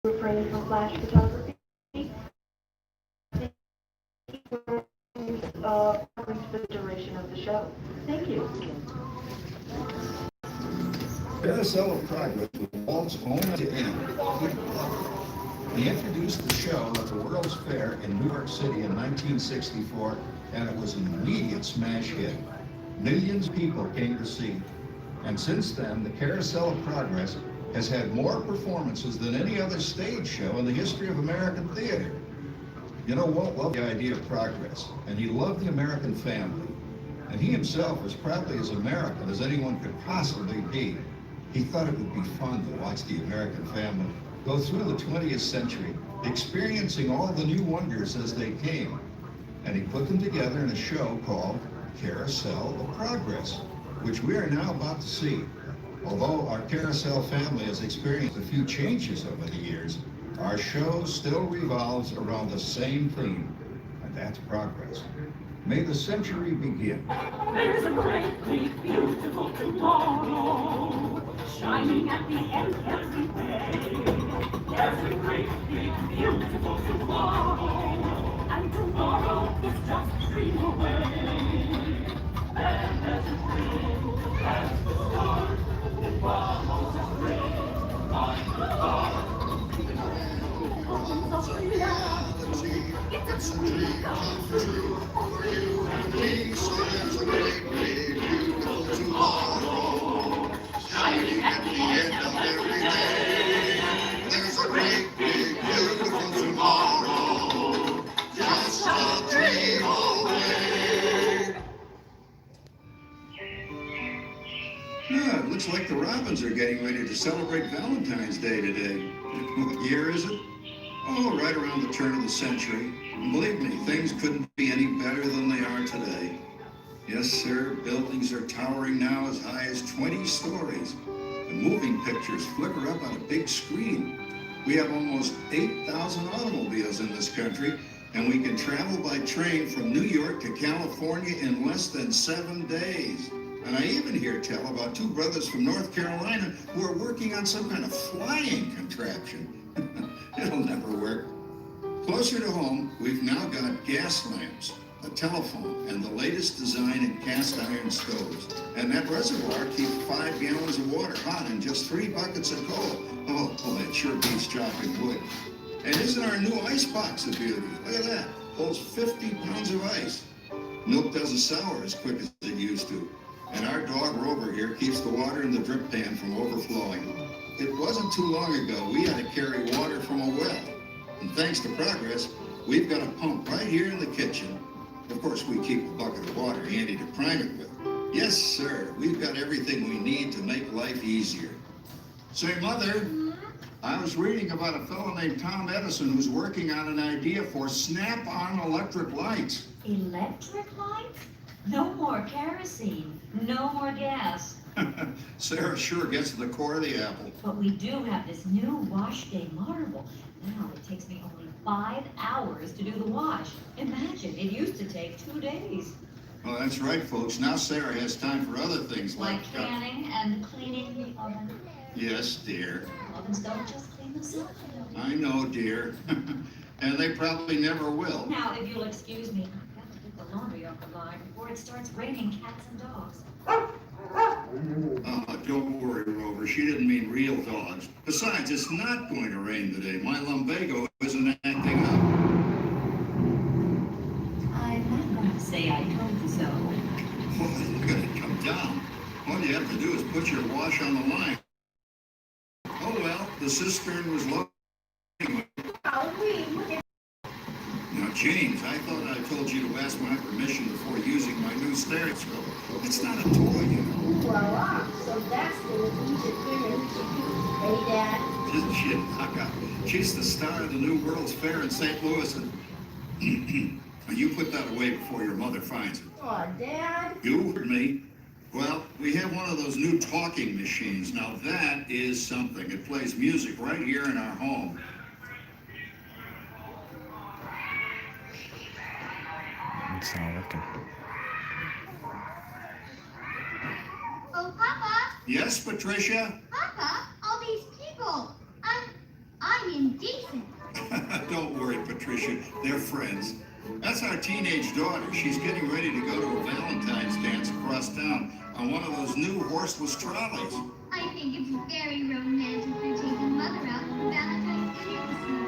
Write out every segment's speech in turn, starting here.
refrain from flash photography. According to the duration of the show. Thank you. Carousel of Progress was Walt's home to end. He introduced the show at the World's Fair in New York City in 1964, and it was an immediate smash hit. Millions of people came to see. And since then, the Carousel of Progress has had more performances than any other stage show in the history of American theater. You know, Walt loved the idea of progress, and he loved the American family. And he himself was probably as American as anyone could possibly be. He thought it would be fun to watch the American family go through the 20th century, experiencing all the new wonders as they came. And he put them together in a show called Carousel of Progress, which we are now about to see. Although our Carousel family has experienced a few changes over the years, our show still revolves around the same theme, and that's progress. May the century begin. There's a great, big, beautiful tomorrow, shining at the end every day. There's a great, big, beautiful tomorrow, and tomorrow is just a dream away. And there's a dream that's the start, it follows a dream like the dark. It's a dream come true for you and me. So there's a great, big, beautiful tomorrow, shining at the end of every day. There's a great, big, beautiful tomorrow, just a dream away. Yeah, it looks like the Robins are getting ready to celebrate Valentine's Day today. What year is it? Oh, right around the turn of the century. And believe me, things couldn't be any better than they are today. Yes, sir, buildings are towering now as high as 20 stories. And moving pictures flicker up on a big screen. We have almost 8,000 automobiles in this country, and we can travel by train from New York to California in less than 7 days. And I even hear tell about two brothers from North Carolina who are working on some kind of flying contraption. It'll never work. Closer to home, we've now got gas lamps, a telephone, and the latest design in cast iron stoves. And that reservoir keeps 5 gallons of water hot in just 3 buckets of coal. Oh, that sure beats chopping wood. And isn't our new ice box a beauty? Look at that. Holds 50 pounds of ice. Milk doesn't sour as quick as it used to. And our dog Rover here keeps the water in the drip pan from overflowing. It wasn't too long ago we had to carry water from a well. And thanks to progress, we've got a pump right here in the kitchen. Of course, we keep a bucket of water handy to prime it with. Yes, sir, we've got everything we need to make life easier. Say, Mother, I was reading about a fellow named Tom Edison who's working on an idea for snap-on electric lights. Electric lights? No more kerosene, no more gas. Sarah sure gets to the core of the apple. But we do have this new wash day marvel. Now it takes me only 5 hours to do the wash. Imagine, it used to take 2 days. Well, that's right, folks. Now Sarah has time for other things Like canning and cleaning the oven. Yes, dear. Ovens don't just clean themselves, you know. I know, dear. And they probably never will. Now, if you'll excuse me, I've got to get the laundry off the line before it starts raining cats and dogs. Don't worry, Rover. She didn't mean real dogs. Besides, it's not going to rain today. My lumbago isn't acting up. I'm not going to say I told you so. Well, look at it come down. All you have to do is put your wash on the line. Oh, well, the cistern was low. Now, James, I thought I told you to ask my permission before using my new stereoscope. It's not a toy, you know. Voila! So that's the Norwegian women to hey, Dad. Isn't she a knockout? She's the star of the new World's Fair in St. Louis, and you put that away before your mother finds it. Aw, Dad. You heard me. Well, we have one of those new talking machines. Now, that is something. It plays music right here in our home. It's not working. Oh, Papa! Yes, Patricia? Papa, all these people. I'm in decent. Don't worry, Patricia. They're friends. That's our teenage daughter. She's getting ready to go to a Valentine's dance across town on one of those new horseless trolleys. I think it's very romantic for taking Mother out for Valentine's dinner this year.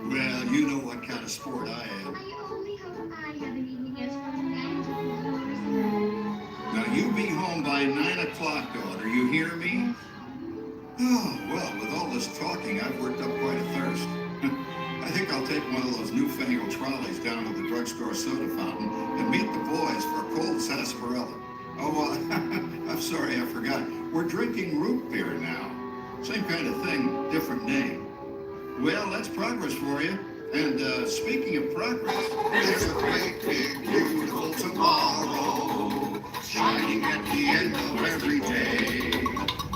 Well, you know what kind of sport I am. I only hope I have an evening as romantic as yours. Now, you be home by 9 o'clock, daughter. You hear me? Oh, well, with all this talking, I've worked up quite a thirst. I think I'll take one of those newfangled trolleys down to the drugstore soda fountain and meet the boys for a cold sarsaparilla. Oh, I'm sorry, I forgot. We're drinking root beer now. Same kind of thing, different name. Well, that's progress for you. And speaking of progress, there's a great big beautiful tomorrow shining at the end of every day.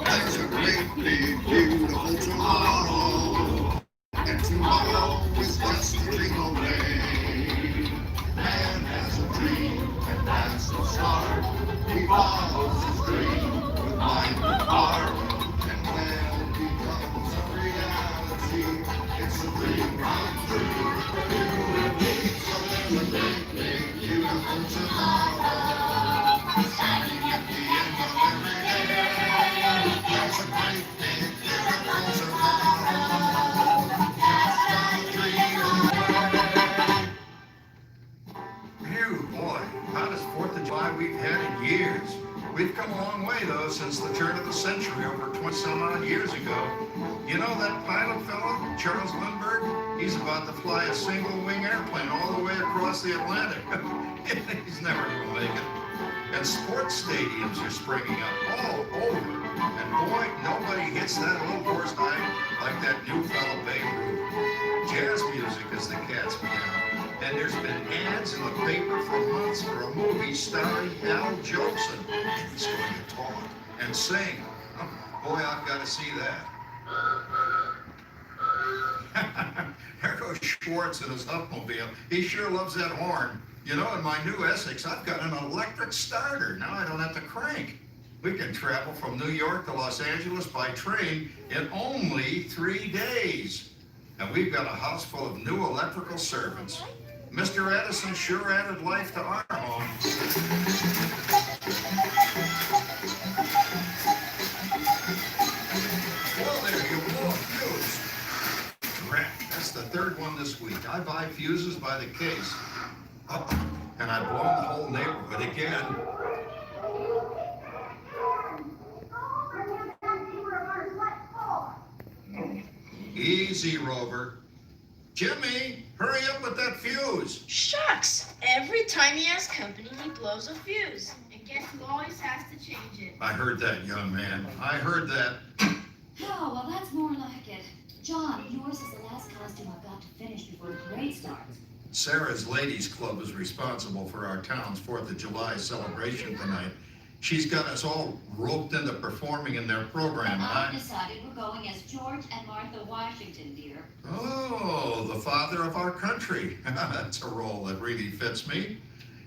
There's a great big beautiful tomorrow, and tomorrow is just a dream away. Man has a dream, and that's the start. He follows his dream with mind and heart, and when it becomes a reality, it's a dream come true. So there's a great big beautiful tomorrow shining at the end of every day. There's a great big beautiful tomorrow. That's the dream away. Phew, boy, hottest 4th of July we've had in years. We've come a long way, though, since the turn of the century, over 20-some-odd years ago. You know that pilot fellow, Charles Lindbergh? He's about to fly a single-wing airplane all the way across the Atlantic. He's never going to make it. And sports stadiums are springing up all over. And boy, nobody hits that old horse high like that new fella Babe Ruth. Jazz music is the cat's meow. And there's been ads in the paper for months for a movie starring Al Jolson. And he's going to talk and sing. Oh, boy, I've got to see that. There goes Schwartz in his Upmobile. He sure loves that horn. You know, in my new Essex, I've got an electric starter. Now I don't have to crank. We can travel from New York to Los Angeles by train in only 3 days. And we've got a house full of new electrical servants. Mr. Edison sure added life to our home. Well, there you go, fuse. Crap, that's the 3rd one this week. I buy fuses by the case. Oh, and I've blown the whole neighborhood again. Easy, Rover. Jimmy, hurry up with that fuse. Shucks! Every time he has company, he blows a fuse. And guess who always has to change it? I heard that, young man. I heard that. Oh, well, that's more like it. John, yours is the last costume I've got to finish before the parade starts. Sarah's Ladies Club is responsible for our town's 4th of July celebration tonight. She's got us all roped into performing in their program. And I've decided we're going as George and Martha Washington, dear. Oh, the father of our country. That's a role that really fits me.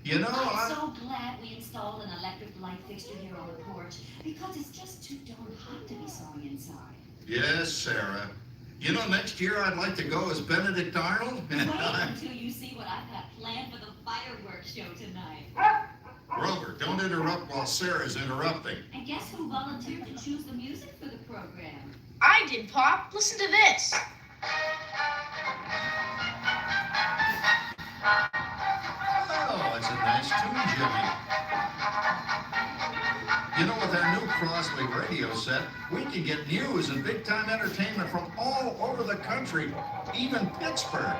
You know, I'm so glad we installed an electric light fixture here on the porch, because it's just too darn hot to be sewing inside. Yes, Sarah. You know, next year I'd like to go as Benedict Arnold. Wait until you see what I've got planned for the fireworks show tonight. Rover, don't interrupt while Sarah's interrupting. And guess who volunteered to choose the music for the program? I did, Pop. Listen to this. Oh, that's a nice tune, Jimmy. You know, with our new Crosley radio set, we can get news and big-time entertainment from all over the country, even Pittsburgh.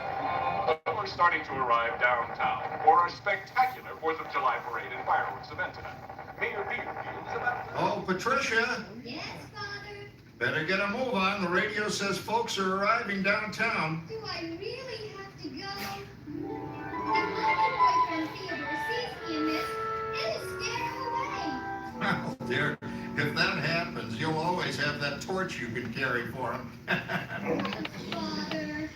We're starting to arrive downtown for a spectacular 4th of July parade and fireworks event tonight. Mayor Beaverfield is about to... Oh, Patricia, Yes, Father? better get a move on. The radio says folks are arriving downtown. Do I really have to go? If my new boyfriend Theodore sees me in this, it'll scare him away. Oh, dear, if that happens, you'll always have that torch you can carry for him. Father.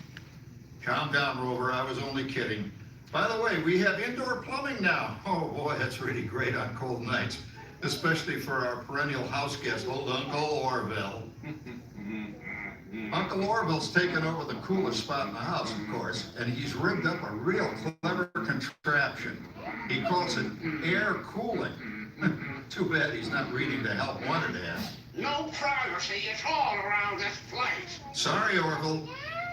Calm down, Rover. I was only kidding. By the way, we have indoor plumbing now. Oh, boy, that's really great on cold nights, especially for our perennial house guest, old Uncle Orville. Uncle Orville's taken over the coolest spot in the house, of course, and he's rigged up a real clever contraption. He calls it air cooling. Too bad he's not reading the help wanted ad. No privacy at all around this place. Sorry, Orville.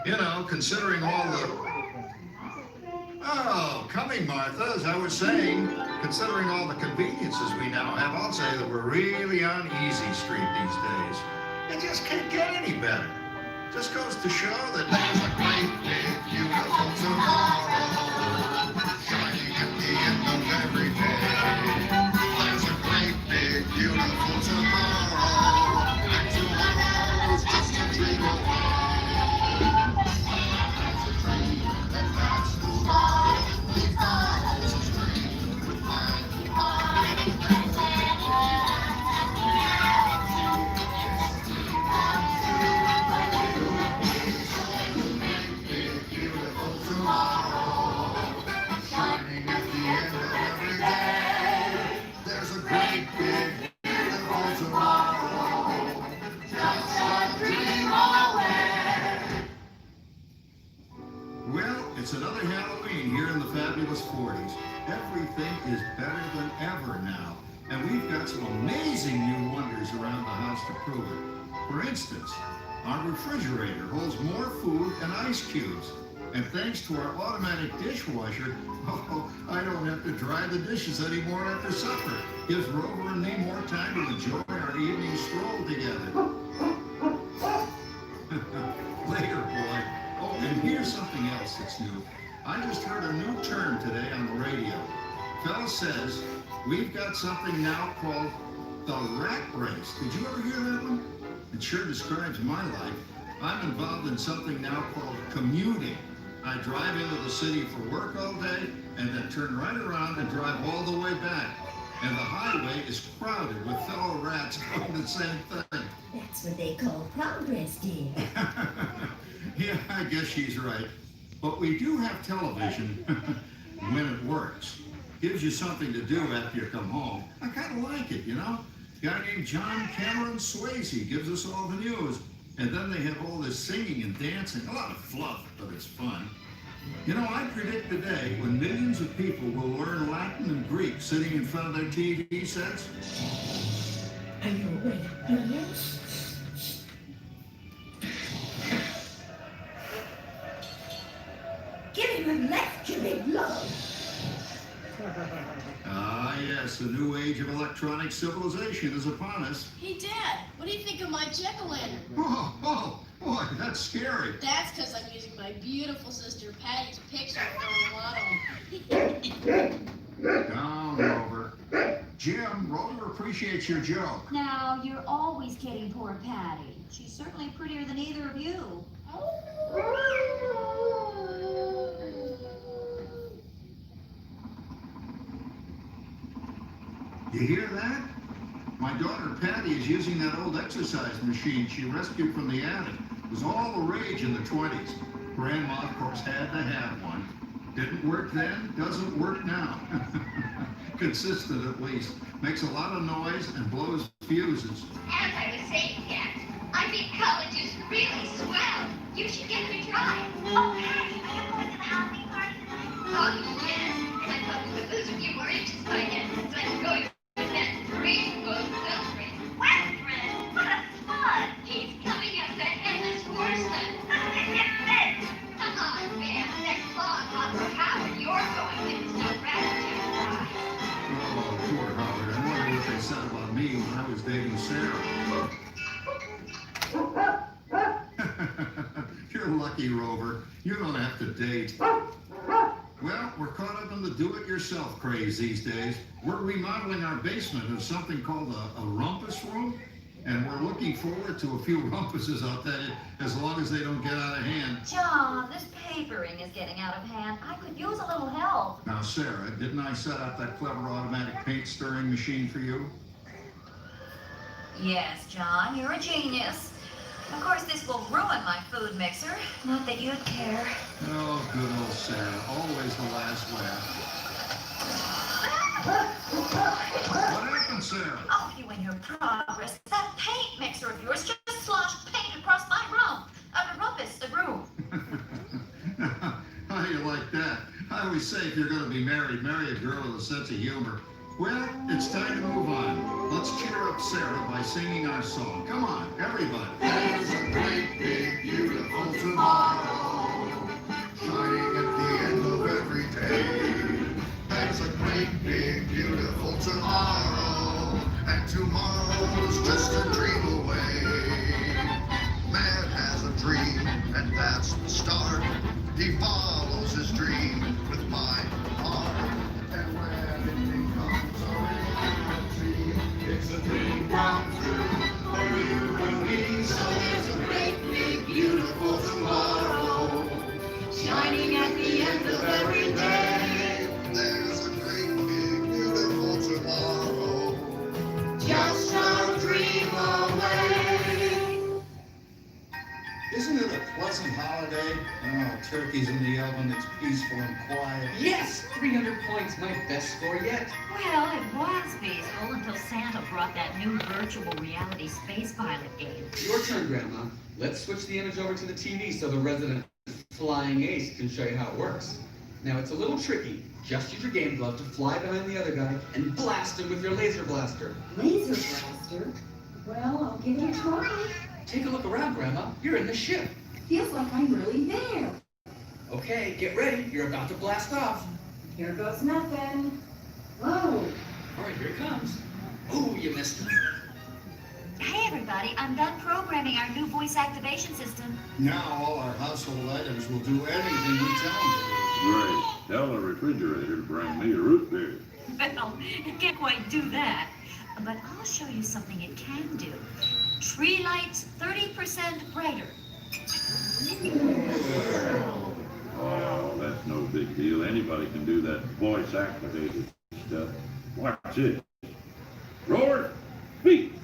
You know, considering all the... Oh, coming, Martha, as I was saying, considering all the conveniences we now have, I'll say that we're really on easy street these days. It just can't get any better. Just goes to show that there's a great big beautiful tomorrow shining at the end of every day. There's a great big beautiful tomorrow, and tomorrow's just a dream away. That's a dream, and that's the life we find. It's a dream with mind and heart. Well, it's another Halloween here in the fabulous 40s. Everything is better than ever now. And we've got some amazing new wonders around the house to prove it. For instance, our refrigerator holds more food and ice cubes. And thanks to our automatic dishwasher, I don't have to dry the dishes anymore after supper. Gives Rover and me more time to enjoy our evening stroll together. Later, boy. Oh, and here's something else that's new. I just heard a new term today on the radio. Fella says, we've got something now called the rat race. Did you ever hear that one? It sure describes my life. I'm involved in something now called commuting. I drive into the city for work all day and then turn right around and drive all the way back. And the highway is crowded with fellow rats doing the same thing. That's what they call progress, dear. Yeah, I guess she's right. But we do have television when it works. Gives you something to do after you come home. I kind of like it, you know? A guy named John Cameron Swayze gives us all the news. And then they have all this singing and dancing. A lot of fluff, but it's fun. You know, I predict the day when millions of people will learn Latin and Greek sitting in front of their TV sets. Are you awake, Williams? Give him a left, you big love. Ah, yes, the new age of electronic civilization is upon us. Hey, Dad, what do you think of my jack-o'-lantern? Oh, boy, that's scary. That's because I'm using my beautiful sister Patty's picture for a model. Down, Rover. Jim, Rover appreciates your joke. Now, you're always kidding poor Patty. She's certainly prettier than either of you. You hear that? My daughter Patty is using that old exercise machine she rescued from the attic. It was all the rage in the 20s. Grandma, of course, had to have one. Didn't work then, doesn't work now. Consistent at least. Makes a lot of noise and blows fuses. As I was saying, Dad, I think college is really swell. You should get to try it. Oh, Patty, are you going to the Halloween party tonight? Oh, yes. I thought we would lose a few more inches by then, so I can go to that rainbow celebrate. Western, what a fun! He's coming up that endless horseman. Come on, man. Next long, Uncle Howard, you're going with us to Rabbit. Oh, poor Howard. I wonder what they said about me when I was dating Sarah. You're lucky, Rover. You don't have to date. Well, we're caught up in the do-it-yourself craze these days. We're remodeling our basement into something called a rumpus room, and we're looking forward to a few rumpuses out there as long as they don't get out of hand. John, this papering is getting out of hand. I could use a little help. Now, Sarah, didn't I set up that clever automatic paint stirring machine for you? Yes, John, you're a genius. Of course, this will ruin my food mixer. Not that you'd care. Oh, good old Sarah. Always the last laugh. What happened, Sarah? Oh, you and your progress. That paint mixer of yours just sloshed paint across my room. always say if you're going to be married, marry a girl with a sense of humor. Well, it's time to move on. Let's cheer up Sarah by singing our song. Come on, everybody. There's a great, big, beautiful tomorrow, shining at the end of every day. There's a great, big, beautiful tomorrow, and tomorrow's just a dream away. Man has a dream, and that's the start. He follows his dream with mind and heart. And when it becomes a reality, it's a dream come true for you and me. So there's a great, big, beautiful tomorrow, shining at the end of every day. There's a great, big, beautiful tomorrow, just a dream away. Isn't it a pleasant holiday? Oh, turkey's in the oven, it's peaceful and quiet. Yes! 300 points, my best score yet. Well, it was peaceful until Santa brought that new virtual reality space pilot game. Your turn, Grandma. Let's switch the image over to the TV so the resident flying ace can show you how it works. Now, it's a little tricky. Just use your game glove to fly behind the other guy and blast him with your laser blaster. Laser blaster? Well, I'll give it a try. Take a look around, Grandma. You're in the ship. Feels like I'm really there. Okay, get ready. You're about to blast off. Here goes nothing. Whoa. All right, here it comes. Oh, you missed it. Hey, everybody, I'm done programming our new voice activation system. Now all our household items will do anything we tell them to do. Great. Tell the refrigerator to bring me a root beer. Well, it can't quite do that. But I'll show you something it can do. Tree lights 30% brighter. Oh, that's no big deal. Anybody can do that voice-activated stuff. Watch this. Roar, speak.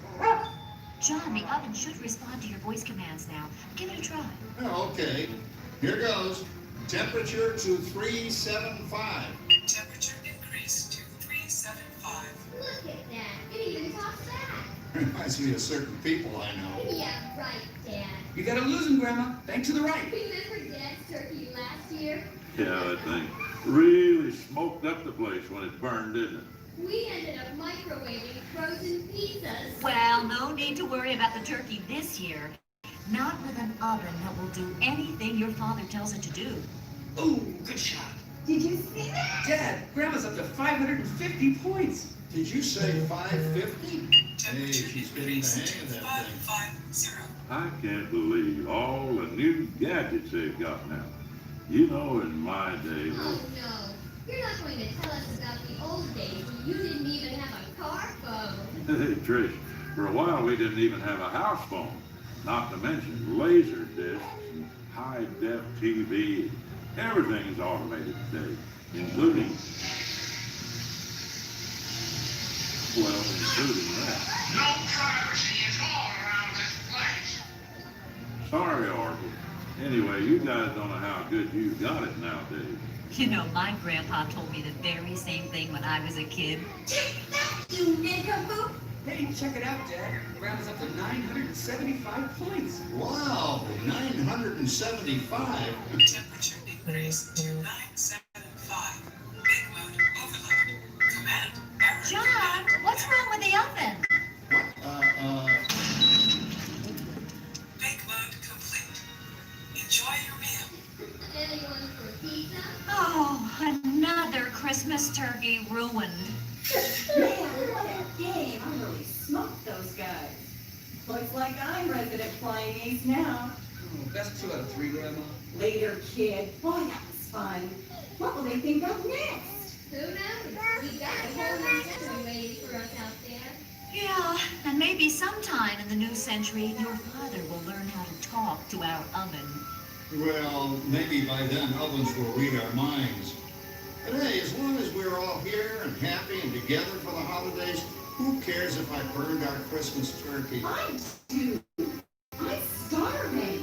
John, the oven should respond to your voice commands now. Give it a try. Oh, okay. Here goes. Temperature to 375. Temperature increase to 375. Look at that. It even talks back. Reminds me of certain people I know. Yeah, right, Dad. You got a losing, Grandma. Bank to the right. Remember Dad's turkey last year? Yeah, that thing really smoked up the place when it burned, didn't it? We ended up microwaving frozen pizzas. Well, no need to worry about the turkey this year. Not with an oven that will do anything your father tells it to do. Ooh, good shot. Did you see that? Dad, Grandma's up to 550 points. Did you say 550? Hey, she's getting the hang of that thing. 550. I can't believe all the new gadgets they've got now. You know, in my day, Oh no, you're not going to tell us about the old days when you didn't even have a car phone. hey, Trish, for a while we didn't even have a house phone. Not to mention laser discs and high-def TV. Everything's automated today, including that. No privacy at all around this place. Sorry, Oracle. Anyway, you guys don't know how good you got it nowadays. You know, my grandpa told me the very same thing when I was a kid. You nincompoop! Hey, check it out, Dad. Grandma's up to 975 points. Wow, 975. Temperature increase to 975. Big mode overload. Command error. John, what's wrong with the oven? What? Big mode complete. Enjoy your meal. Anyone for pizza? Oh, another Christmas turkey ruined. Man, what a game. I really smoked those guys. Looks like I'm resident flying ace now. Oh, best 2 out of 3, Grandma. Later, kid. Boy, that was fun. What will they think of next? Who knows? We got a whole new century waiting for us out there. Yeah, and maybe sometime in the new century, your father will learn how to talk to our oven. Well, maybe by then ovens will read our minds. But hey, as long as we're all here and happy and together for the holidays, who cares if I burned our Christmas turkey? I do. I'm starving.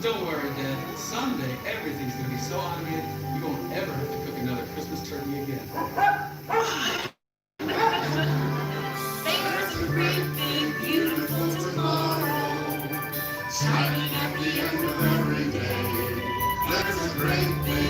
Don't worry, Dad. Someday everything's gonna be so automated you won't ever have to cook another Christmas turkey again. There's a great big beautiful tomorrow, shining at the end of every day. There's a great big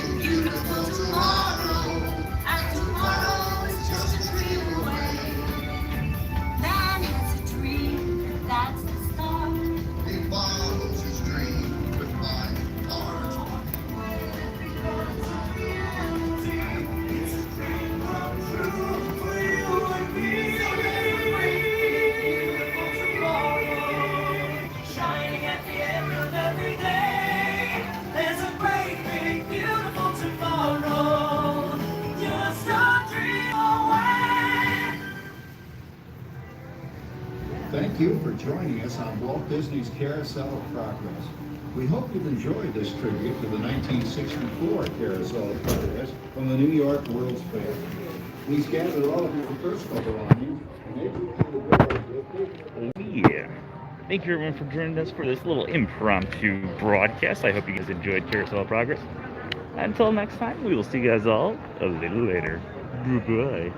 Thank you for joining us on Walt Disney's Carousel of Progress. We hope you've enjoyed this tribute to the 1964 Carousel of Progress from the New York World's Fair. Please gather all of your personal belongings and exit through the doors with you. Yeah. Thank you everyone for joining us for this little impromptu broadcast. I hope you guys enjoyed Carousel of Progress. Until next time, we will see you guys all a little later. Goodbye.